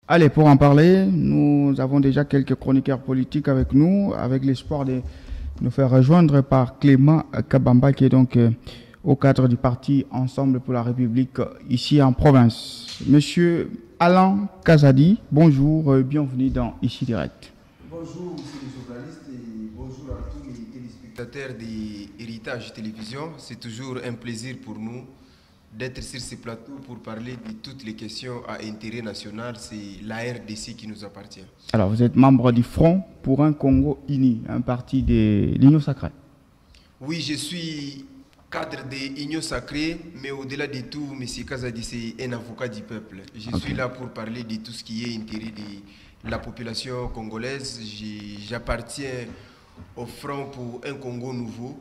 Allez, pour en parler, nous avons déjà quelques chroniqueurs politiques avec nous, avec l'espoir de nous faire rejoindre par Clément Kabamba, qui est donc au cadre du parti Ensemble pour la République ici en province. Monsieur Alain Kazadi, bonjour, bienvenue dans Ici Direct. Bonjour, monsieur le journaliste, et bonjour à tous les téléspectateurs d'Héritage Télévision. C'est toujours un plaisir pour nous d'être sur ce plateau pour parler de toutes les questions à intérêt national. C'est la RDC qui nous appartient. Alors, vous êtes membre du Front pour un Congo uni, un parti de l'Union sacrée. Oui, je suis cadre de l'Union sacrée, mais au-delà de tout, M. Kazadi, c'est un avocat du peuple. Je suis là pour parler de tout ce qui est intérêt de la population congolaise. J'appartiens au Front pour un Congo nouveau.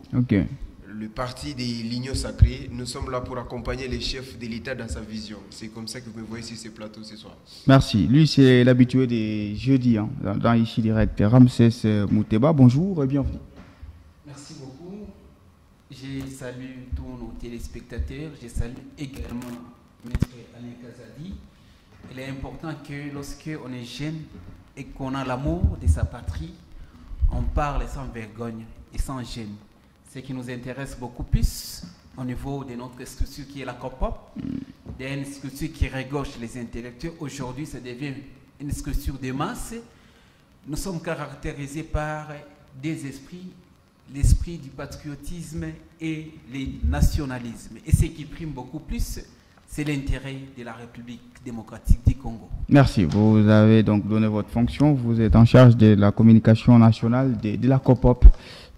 Le parti de l'Union sacrée. Nous sommes là pour accompagner les chefs de l'État dans sa vision. C'est comme ça que vous me voyez sur ce plateau ce soir. Merci. Lui, c'est l'habitué des jeudis dans Ici Direct. Ramsès Mouteba, bonjour et bienvenue. Merci beaucoup. Je salue tous nos téléspectateurs. Je salue également Maître Alain Kazadi. Il est important que lorsque on est jeune et qu'on a l'amour de sa patrie, on parle sans vergogne et sans gêne. Ce qui nous intéresse beaucoup plus au niveau de notre structure qui est la COPOP, d'une structure qui regorge les intellectuels. Aujourd'hui, ça devient une structure de masse. Nous sommes caractérisés par des esprits, l'esprit du patriotisme et le nationalisme. Et ce qui prime beaucoup plus, c'est l'intérêt de la République démocratique du Congo. Merci. Vous avez donc donné votre fonction. Vous êtes en charge de la communication nationale de la COPOP,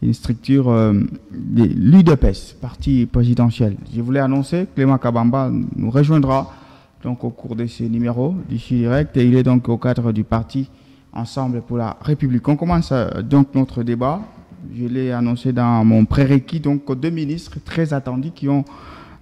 une structure de l'UDPS, parti présidentiel. Je voulais annoncer que Clément Kabamba nous rejoindra donc au cours de ce numéro d'Ici Direct. Et il est donc au cadre du parti Ensemble pour la République. On commence donc notre débat. Je l'ai annoncé dans mon prérequis, donc deux ministres très attendus qui ont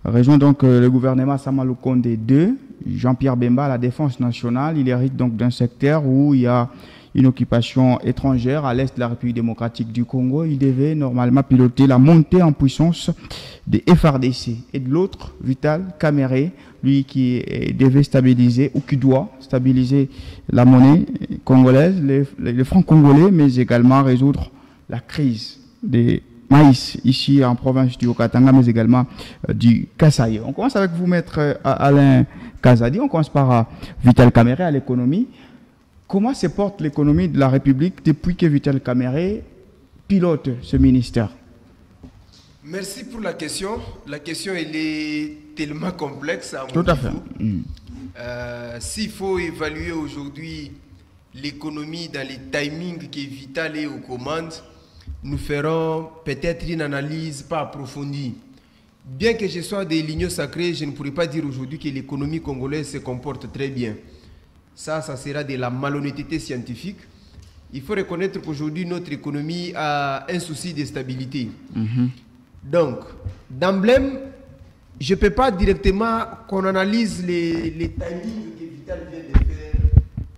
rejoint donc le gouvernement Samalukonde 2, Jean-Pierre Bemba à la Défense nationale. Il hérite donc d'un secteur où il y a une occupation étrangère à l'est de la République démocratique du Congo. Il devait normalement piloter la montée en puissance des FRDC. Et de l'autre, Vital Kamerhe, lui qui devait stabiliser ou qui doit stabiliser la monnaie congolaise, les francs congolais, mais également résoudre la crise des maïs ici en province du Haut-Katanga, mais également du Kasaï. On commence avec vous, maître Alain Kazadi. On commence par Vital Kamerhe à l'économie. Comment se porte l'économie de la République depuis que Vital Kamerhe pilote ce ministère? Merci pour la question. La question, elle est tellement complexe. Tout à fait. S'il faut évaluer aujourd'hui l'économie dans les timings que Vital est aux commandes, nous ferons peut-être une analyse pas approfondie. Bien que je sois de l'Union sacrée, je ne pourrais pas dire aujourd'hui que l'économie congolaise se comporte très bien. Ça sera de la malhonnêteté scientifique. Il faut reconnaître qu'aujourd'hui, notre économie a un souci de stabilité. Donc, d'emblème, je ne peux pas directement qu'on analyse les timings que Vital vient de faire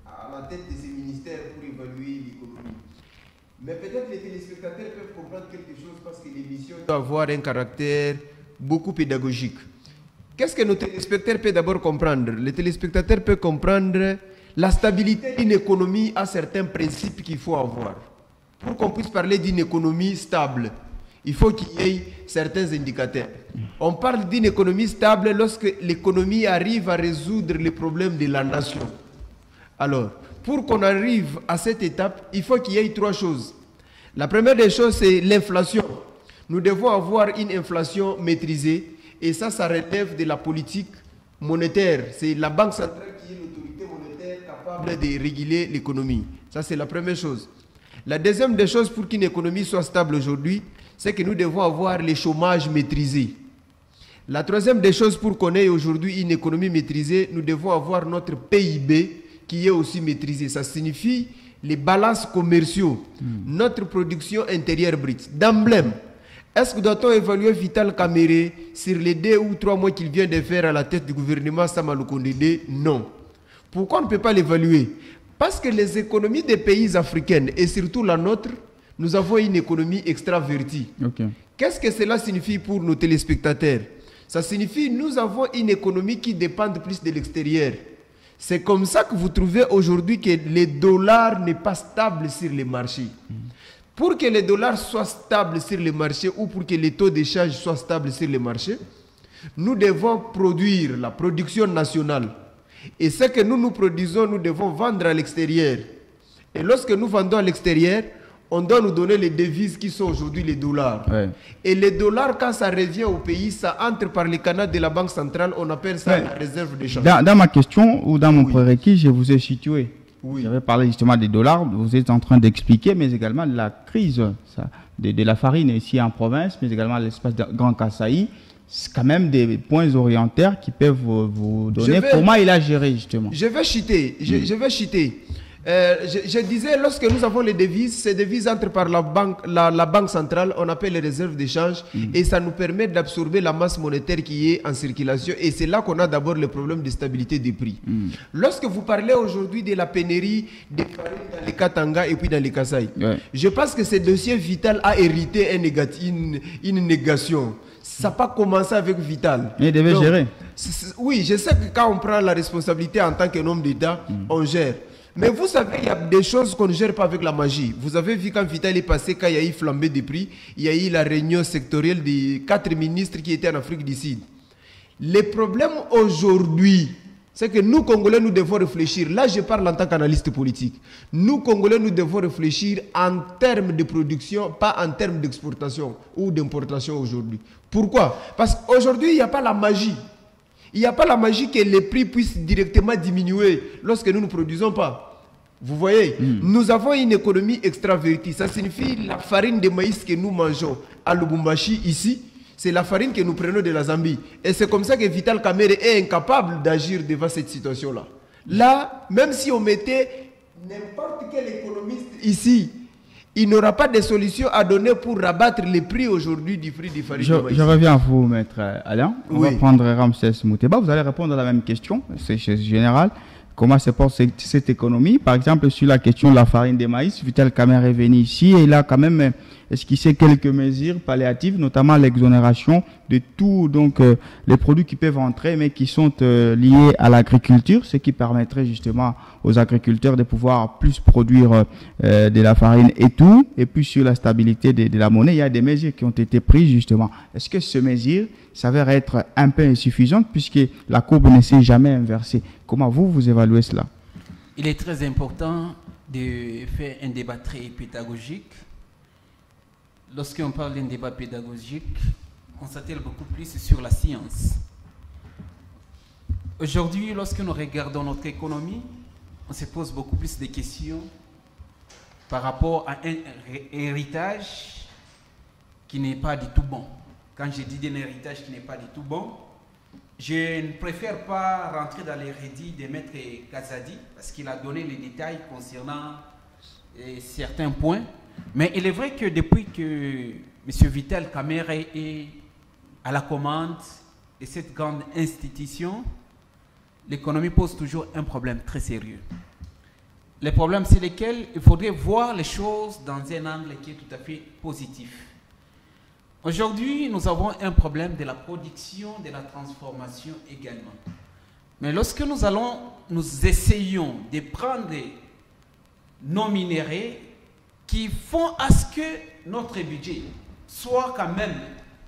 à la tête de ces ministères pour évaluer l'économie. Mais peut-être les téléspectateurs peuvent comprendre quelque chose parce que l'émission doit avoir un caractère beaucoup pédagogique. Qu'est-ce que nos téléspectateurs peuvent d'abord comprendre? Les téléspectateurs peuvent comprendre la stabilité d'une économie à certains principes qu'il faut avoir. Pour qu'on puisse parler d'une économie stable, il faut qu'il y ait certains indicateurs. On parle d'une économie stable lorsque l'économie arrive à résoudre les problèmes de la nation. Alors, pour qu'on arrive à cette étape, il faut qu'il y ait trois choses. La première des choses, c'est l'inflation. Nous devons avoir une inflation maîtrisée. Et ça relève de la politique monétaire. C'est la Banque centrale qui est l'autorité monétaire capable de réguler l'économie. Ça, c'est la première chose. La deuxième des choses pour qu'une économie soit stable aujourd'hui, c'est que nous devons avoir le chômage maîtrisé. La troisième des choses pour qu'on ait aujourd'hui une économie maîtrisée, nous devons avoir notre PIB qui est aussi maîtrisé. Ça signifie les balances commerciaux, notre production intérieure brute. D'emblème, est-ce que doit-on évaluer Vital Kamerhe sur les 2 ou 3 mois qu'il vient de faire à la tête du gouvernement Samalukonde? Non. Pourquoi on ne peut pas l'évaluer? Parce que les économies des pays africains, et surtout la nôtre, nous avons une économie extravertie. Qu'est-ce que cela signifie pour nos téléspectateurs? Ça signifie que nous avons une économie qui dépend plus de l'extérieur. C'est comme ça que vous trouvez aujourd'hui que le dollar n'est pas stable sur les marchés. Pour que le dollar soit stable sur les marchés ou pour que les taux d'échange soient stables sur les marchés, nous devons produire la production nationale. Et ce que nous produisons, nous devons vendre à l'extérieur. Et lorsque nous vendons à l'extérieur, on doit nous donner les devises qui sont aujourd'hui les dollars. Ouais. Et les dollars, quand ça revient au pays, ça entre par les canaux de la Banque centrale, on appelle ça la réserve d'échange. Dans ma question ou dans mon prérequis, je vous ai situé. Oui. J'avais parlé justement des dollars, vous êtes en train d'expliquer, mais également de la crise de la farine ici en province, mais également l'espace de Grand Kassaï. C'est quand même des points orientaires qui peuvent vous donner comment il a géré justement. Je vais chuter. Je disais, lorsque nous avons les devises, ces devises entrent par la banque centrale, on appelle les réserves d'échange, et ça nous permet d'absorber la masse monétaire qui est en circulation. Et c'est là qu'on a d'abord le problème de stabilité des prix. Lorsque vous parlez aujourd'hui de la pénurie des farines dans les Katanga et puis dans les Kasaï, je pense que ce dossier Vital a hérité une négation. Ça n'a pas commencé avec Vital. Il devait gérer. Oui, je sais que quand on prend la responsabilité en tant qu'un homme d'État, on gère. Mais vous savez, il y a des choses qu'on ne gère pas avec la magie. Vous avez vu quand Vital est passé, quand il y a eu flambée des prix, il y a eu la réunion sectorielle des 4 ministres qui étaient en Afrique du Sud. Les problèmes aujourd'hui, c'est que nous, Congolais, nous devons réfléchir. Là, je parle en tant qu'analyste politique. Nous, Congolais, nous devons réfléchir en termes de production, pas en termes d'exportation ou d'importation aujourd'hui. Pourquoi? Parce qu'aujourd'hui, il n'y a pas la magie. Il n'y a pas la magie que les prix puissent directement diminuer lorsque nous ne produisons pas. Vous voyez, nous avons une économie extravertie. Ça signifie la farine de maïs que nous mangeons à Lubumbashi ici, c'est la farine que nous prenons de la Zambie. Et c'est comme ça que Vital Kamerhe est incapable d'agir devant cette situation-là. Là, même si on mettait n'importe quel économiste ici, il n'aura pas de solution à donner pour rabattre les prix aujourd'hui du prix du farine de maïs. Je reviens à vous, maître Alain. On va prendre Ramsès Mouteba. Vous allez répondre à la même question, c'est général. Comment se porte cette économie? Par exemple, sur la question de la farine de maïs, Vital Kamerhe est venu ici et il a quand même esquissé quelques mesures palliatives, notamment l'exonération de tous les produits qui peuvent entrer, mais qui sont liés à l'agriculture, ce qui permettrait justement aux agriculteurs de pouvoir plus produire de la farine et tout. Et puis sur la stabilité de la monnaie, il y a des mesures qui ont été prises justement. Est-ce que ces mesures s'avèrent être un peu insuffisantes puisque la courbe ne s'est jamais inversée? Comment vous évaluez cela? Il est très important de faire un débat très pédagogique. Lorsqu'on parle d'un débat pédagogique, on s'attelle beaucoup plus sur la science. Aujourd'hui, lorsque nous regardons notre économie, on se pose beaucoup plus de questions par rapport à un héritage qui n'est pas du tout bon. Quand je dis d'un héritage qui n'est pas du tout bon, je ne préfère pas rentrer dans les rédits de Maître Kazadi parce qu'il a donné les détails concernant certains points. Mais il est vrai que depuis que M. Vital Kamerhe est à la commande de cette grande institution, l'économie pose toujours un problème très sérieux. Le problème, c'est lequel il faudrait voir les choses dans un angle qui est tout à fait positif. Aujourd'hui, nous avons un problème de la production, de la transformation également. Mais lorsque nous essayons de prendre nos minéraux qui font à ce que notre budget soit quand même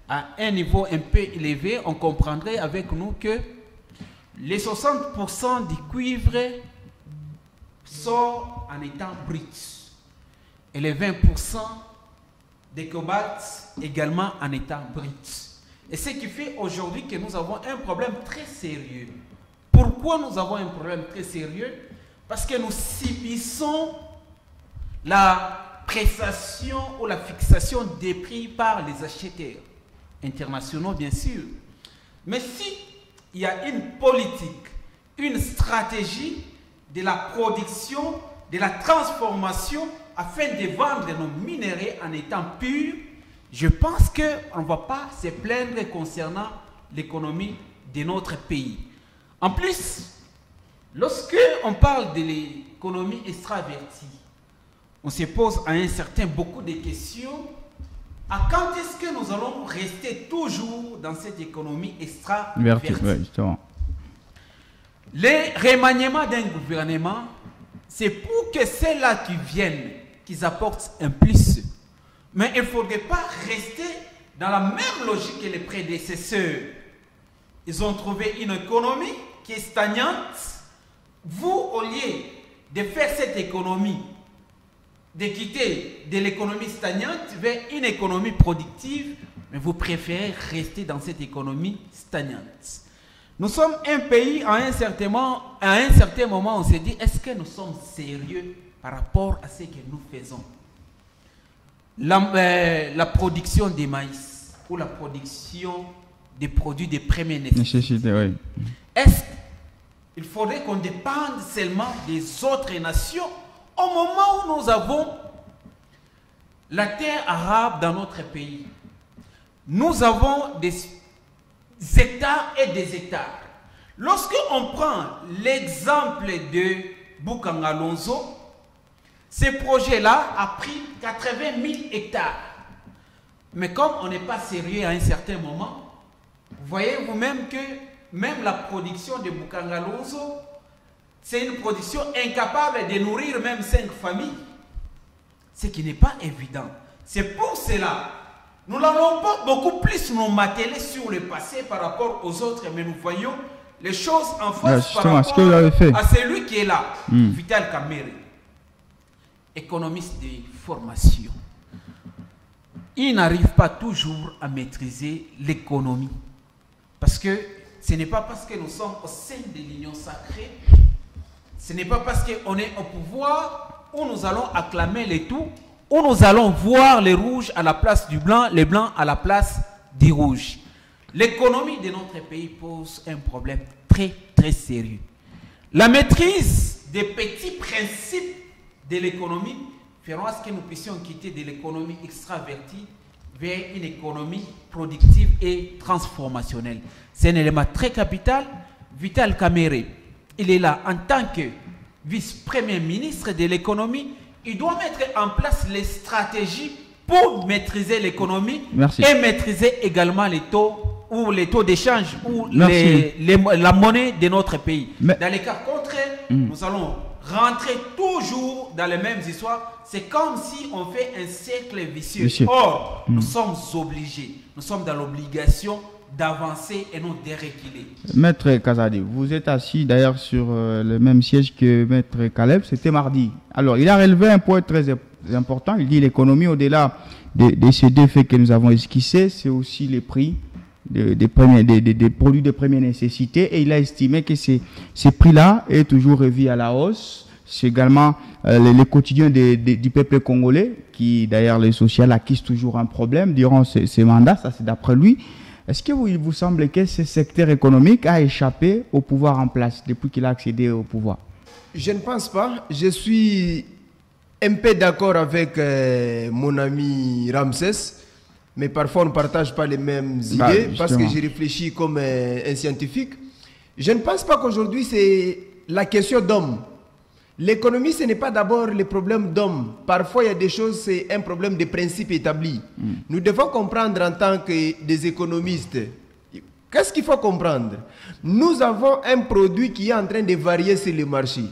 à un niveau un peu élevé, on comprendrait avec nous que les 60% du cuivre sort en étant brut et les 20% des cobalt également en étant brut. Et ce qui fait aujourd'hui que nous avons un problème très sérieux. Pourquoi nous avons un problème très sérieux? Parce que nous subissons la prestation ou la fixation des prix par les acheteurs internationaux, bien sûr. Mais si il y a une politique, une stratégie de la production, de la transformation, afin de vendre nos minéraux en étant purs, je pense qu'on ne va pas se plaindre concernant l'économie de notre pays. En plus, lorsque on parle de l'économie extravertie, on se pose à un certain beaucoup de questions. À quand est-ce que nous allons rester toujours dans cette économie extravertie? Ouais, justement. Le remaniement d'un gouvernement, c'est pour que ceux-là qui viennent, qu'ils apportent un plus. Mais il ne faudrait pas rester dans la même logique que les prédécesseurs. Ils ont trouvé une économie qui est stagnante. Vous, au lieu de faire cette économie, de quitter de l'économie stagnante vers une économie productive, mais vous préférez rester dans cette économie stagnante. Nous sommes un pays, à un certain moment, on s'est dit, est-ce que nous sommes sérieux par rapport à ce que nous faisons? La production des maïs ou la production des produits de première nécessité. Oui. Est-ce qu'il faudrait qu'on dépende seulement des autres nations au moment où nous avons la terre arabe dans notre pays? Nous avons des hectares et des hectares. Lorsque on prend l'exemple de Boukangalonzo, ce projet-là a pris 80 000 hectares. Mais comme on n'est pas sérieux à un certain moment, vous voyez vous-même que même la production de Boukangalonzo, c'est une production incapable de nourrir même 5 familles. Ce qui n'est pas évident. C'est pour cela, nous n'allons pas beaucoup plus nous mateler sur le passé par rapport aux autres, mais nous voyons les choses en face par rapport à celui qui est là, Vital Kamerhe, économiste de formation. Il n'arrive pas toujours à maîtriser l'économie. Parce que ce n'est pas parce que nous sommes au sein de l'union sacrée, ce n'est pas parce qu'on est au pouvoir où nous allons acclamer les tout, où nous allons voir les rouges à la place du blanc, les blancs à la place du rouge. L'économie de notre pays pose un problème très très sérieux. La maîtrise des petits principes de l'économie feront à ce que nous puissions quitter de l'économie extravertie vers une économie productive et transformationnelle. C'est un élément très capital. Vital Kamerhe, il est là en tant que vice-premier ministre de l'économie. Il doit mettre en place les stratégies pour maîtriser l'économie et maîtriser également les taux ou les taux d'échange ou la monnaie de notre pays. Dans les cas contraires, nous allons rentrer toujours dans les mêmes histoires. C'est comme si on fait un cercle vicieux. Or, nous sommes obligés, nous sommes dans l'obligation d'avancer et non de reculer. Maître Kazadi, vous êtes assis d'ailleurs sur le même siège que Maître Caleb, c'était mardi. Alors, il a relevé un point très important. Il dit l'économie, au-delà de ces deux faits que nous avons esquissés, c'est aussi les prix des produits de première nécessité. Et il a estimé que ces prix-là est toujours revu à la hausse. C'est également le quotidien du peuple congolais, qui d'ailleurs les social acquise toujours un problème durant ces mandats, ça c'est d'après lui. Est-ce que il vous semble que ce secteur économique a échappé au pouvoir en place depuis qu'il a accédé au pouvoir? Je ne pense pas. Je suis un peu d'accord avec mon ami Ramsès, mais parfois on ne partage pas les mêmes idées parce que j'ai réfléchi comme un scientifique. Je ne pense pas qu'aujourd'hui c'est la question d'homme. L'économie, ce n'est pas d'abord le problème d'homme. Parfois, il y a des choses, c'est un problème de principe établi. Nous devons comprendre en tant que des économistes. Qu'est-ce qu'il faut comprendre? Nous avons un produit qui est en train de varier sur le marché.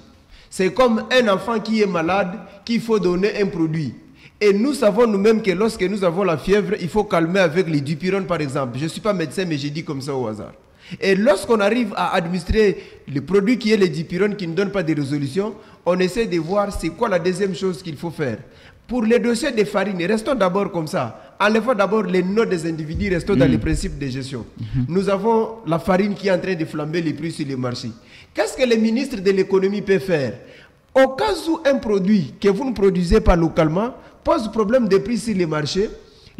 C'est comme un enfant qui est malade, qu'il faut donner un produit. Et nous savons nous-mêmes que lorsque nous avons la fièvre, il faut calmer avec les dupirone par exemple. Je ne suis pas médecin, mais j'ai dit comme ça au hasard. Et lorsqu'on arrive à administrer le produit qui est le dipyrone qui ne donne pas de résolution, on essaie de voir c'est quoi la deuxième chose qu'il faut faire. Pour les dossiers de farine, restons d'abord comme ça. Enlevons d'abord les noms des individus, restons dans les principes de gestion. Nous avons la farine qui est en train de flamber les prix sur les marchés. Qu'est-ce que le ministre de l'économie peut faire? Au cas où un produit que vous ne produisez pas localement pose problème de prix sur les marchés,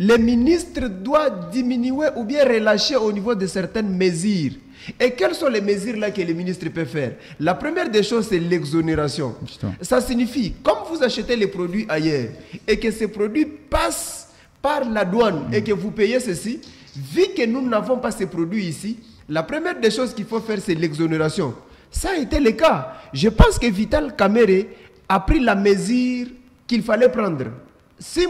le ministre doit diminuer ou bien relâcher au niveau de certaines mesures. Et quelles sont les mesures-là que le ministre peut faire? La première des choses, c'est l'exonération. Ça signifie, comme vous achetez les produits ailleurs et que ces produits passent par la douane et que vous payez ceci, vu que nous n'avons pas ces produits ici, la première des choses qu'il faut faire, c'est l'exonération. Ça a été le cas. Je pense que Vital Kamerhe a pris la mesure qu'il fallait prendre. Si